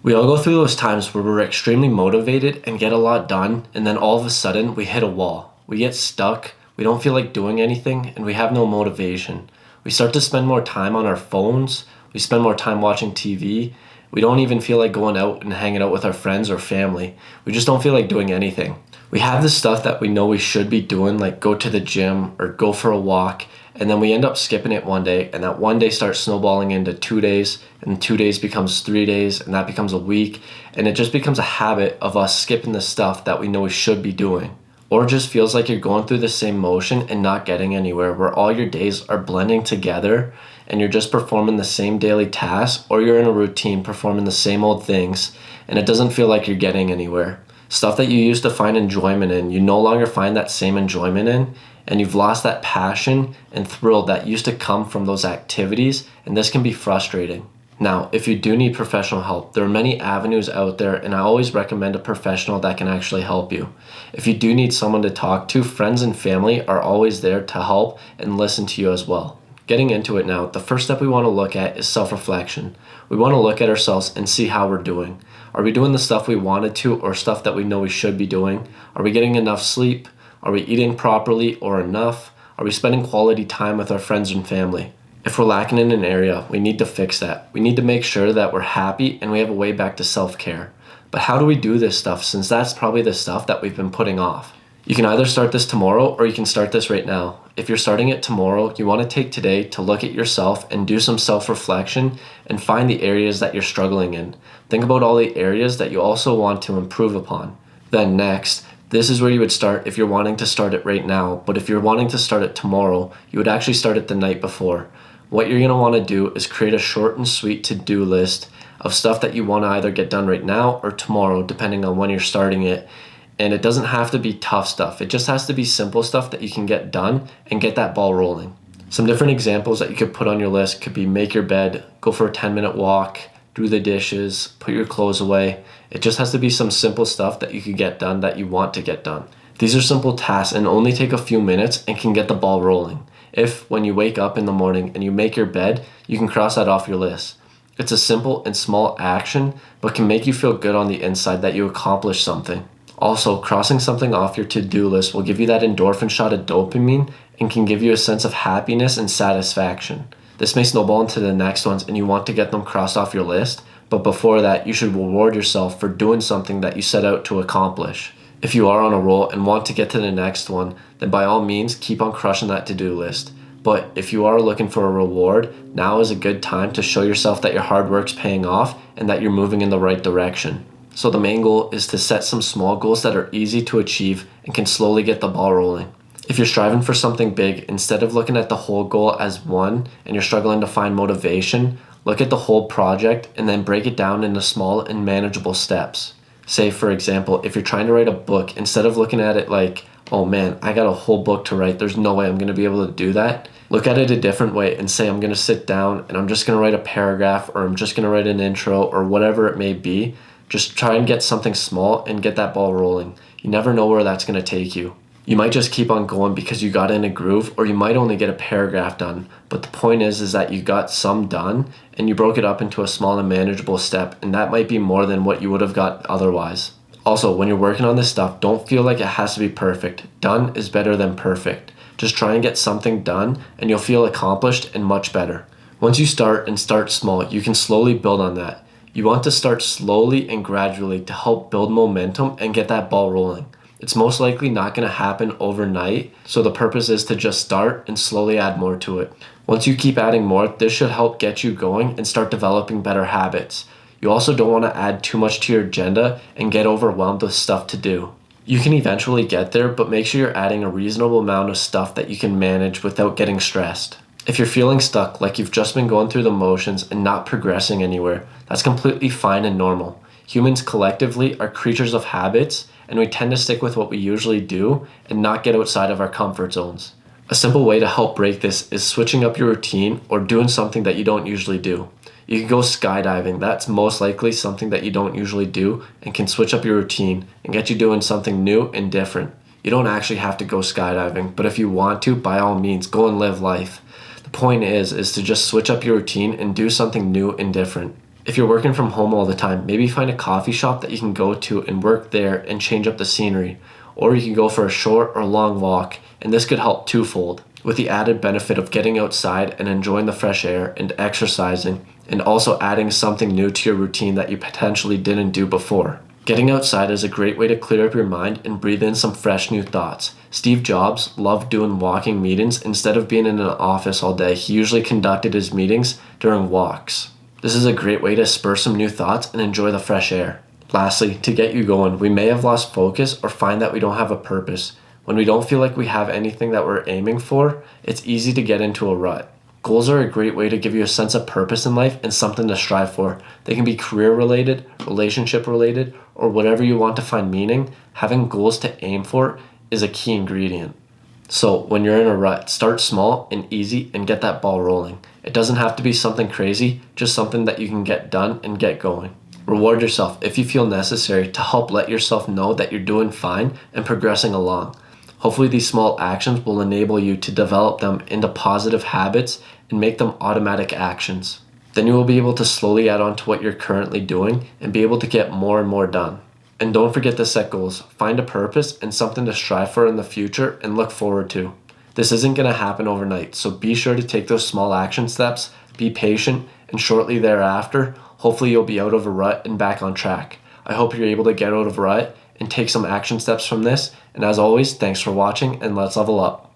We all go through those times where we're extremely motivated and get a lot done, and then all of a sudden we hit a wall. We get stuck, we don't feel like doing anything, and we have no motivation. We start to spend more time on our phones, we spend more time watching TV. We don't even feel like going out and hanging out with our friends or family. We just don't feel like doing anything. We have the stuff that we know we should be doing, like go to the gym or go for a walk, and then we end up skipping it one day, and that one day starts snowballing into 2 days, and 2 days becomes 3 days, and that becomes a week, and it just becomes a habit of us skipping the stuff that we know we should be doing. Or it just feels like you're going through the same motion and not getting anywhere, where all your days are blending together and you're just performing the same daily tasks, or you're in a routine performing the same old things, and it doesn't feel like you're getting anywhere. Stuff that you used to find enjoyment in, you no longer find that same enjoyment in, and you've lost that passion and thrill that used to come from those activities, and this can be frustrating. Now, if you do need professional help, there are many avenues out there, and I always recommend a professional that can actually help you. If you do need someone to talk to, friends and family are always there to help and listen to you as well. Getting into it now, the first step we want to look at is self-reflection. We want to look at ourselves and see how we're doing. Are we doing the stuff we wanted to, or stuff that we know we should be doing? Are we getting enough sleep? Are we eating properly or enough? Are we spending quality time with our friends and family? If we're lacking in an area, we need to fix that. We need to make sure that we're happy and we have a way back to self-care. But how do we do this stuff, since that's probably the stuff that we've been putting off? You can either start this tomorrow or you can start this right now. If you're starting it tomorrow, you want to take today to look at yourself and do some self-reflection and find the areas that you're struggling in. Think about all the areas that you also want to improve upon. Then next, this is where you would start if you're wanting to start it right now, but if you're wanting to start it tomorrow, you would actually start it the night before. What you're going to want to do is create a short and sweet to-do list of stuff that you want to either get done right now or tomorrow, depending on when you're starting it. And it doesn't have to be tough stuff. It just has to be simple stuff that you can get done and get that ball rolling. Some different examples that you could put on your list could be make your bed, go for a 10-minute walk, do the dishes, put your clothes away. It just has to be some simple stuff that you could get done that you want to get done. These are simple tasks and only take a few minutes and can get the ball rolling. If when you wake up in the morning and you make your bed, you can cross that off your list. It's a simple and small action, but can make you feel good on the inside that you accomplished something. Also, crossing something off your to-do list will give you that endorphin shot of dopamine and can give you a sense of happiness and satisfaction. This may snowball into the next ones and you want to get them crossed off your list, but before that, you should reward yourself for doing something that you set out to accomplish. If you are on a roll and want to get to the next one, then by all means, keep on crushing that to-do list. But if you are looking for a reward, now is a good time to show yourself that your hard work's paying off and that you're moving in the right direction. So the main goal is to set some small goals that are easy to achieve and can slowly get the ball rolling. If you're striving for something big, instead of looking at the whole goal as one and you're struggling to find motivation, look at the whole project and then break it down into small and manageable steps. Say, for example, if you're trying to write a book, instead of looking at it like, oh man, I got a whole book to write, there's no way I'm going to be able to do that. Look at it a different way and say, I'm going to sit down and I'm just going to write a paragraph, or I'm just going to write an intro, or whatever it may be. Just try and get something small and get that ball rolling. You never know where that's going to take you. You might just keep on going because you got in a groove, or you might only get a paragraph done. But the point is that you got some done and you broke it up into a small and manageable step, and that might be more than what you would have got otherwise. Also, when you're working on this stuff, don't feel like it has to be perfect. Done is better than perfect. Just try and get something done and you'll feel accomplished and much better. Once you start and start small, you can slowly build on that. You want to start slowly and gradually to help build momentum and get that ball rolling. It's most likely not going to happen overnight, so the purpose is to just start and slowly add more to it. Once you keep adding more, this should help get you going and start developing better habits. You also don't want to add too much to your agenda and get overwhelmed with stuff to do. You can eventually get there, but make sure you're adding a reasonable amount of stuff that you can manage without getting stressed. If you're feeling stuck, like you've just been going through the motions and not progressing anywhere, that's completely fine and normal. Humans collectively are creatures of habits, and we tend to stick with what we usually do and not get outside of our comfort zones. A simple way to help break this is switching up your routine or doing something that you don't usually do. You can go skydiving. That's most likely something that you don't usually do and can switch up your routine and get you doing something new and different. You don't actually have to go skydiving, but if you want to, by all means, go and live life. The point is to just switch up your routine and do something new and different. If you're working from home all the time, maybe find a coffee shop that you can go to and work there and change up the scenery. Or you can go for a short or long walk, and this could help twofold, with the added benefit of getting outside and enjoying the fresh air and exercising, and also adding something new to your routine that you potentially didn't do before. Getting outside is a great way to clear up your mind and breathe in some fresh new thoughts. Steve Jobs loved doing walking meetings. Instead of being in an office all day, he usually conducted his meetings during walks. This is a great way to spur some new thoughts and enjoy the fresh air. Lastly, to get you going, we may have lost focus or find that we don't have a purpose. When we don't feel like we have anything that we're aiming for, it's easy to get into a rut. Goals are a great way to give you a sense of purpose in life and something to strive for. They can be career related, relationship related, or whatever you want to find meaning. Having goals to aim for is a key ingredient. So when you're in a rut, start small and easy and get that ball rolling. It doesn't have to be something crazy, just something that you can get done and get going. Reward yourself if you feel necessary to help let yourself know that you're doing fine and progressing along. Hopefully these small actions will enable you to develop them into positive habits and make them automatic actions. Then you will be able to slowly add on to what you're currently doing and be able to get more and more done. And don't forget to set goals. Find a purpose and something to strive for in the future and look forward to. This isn't going to happen overnight, so be sure to take those small action steps, be patient, and shortly thereafter, hopefully you'll be out of a rut and back on track. I hope you're able to get out of a rut and take some action steps from this. And as always, thanks for watching, and let's level up.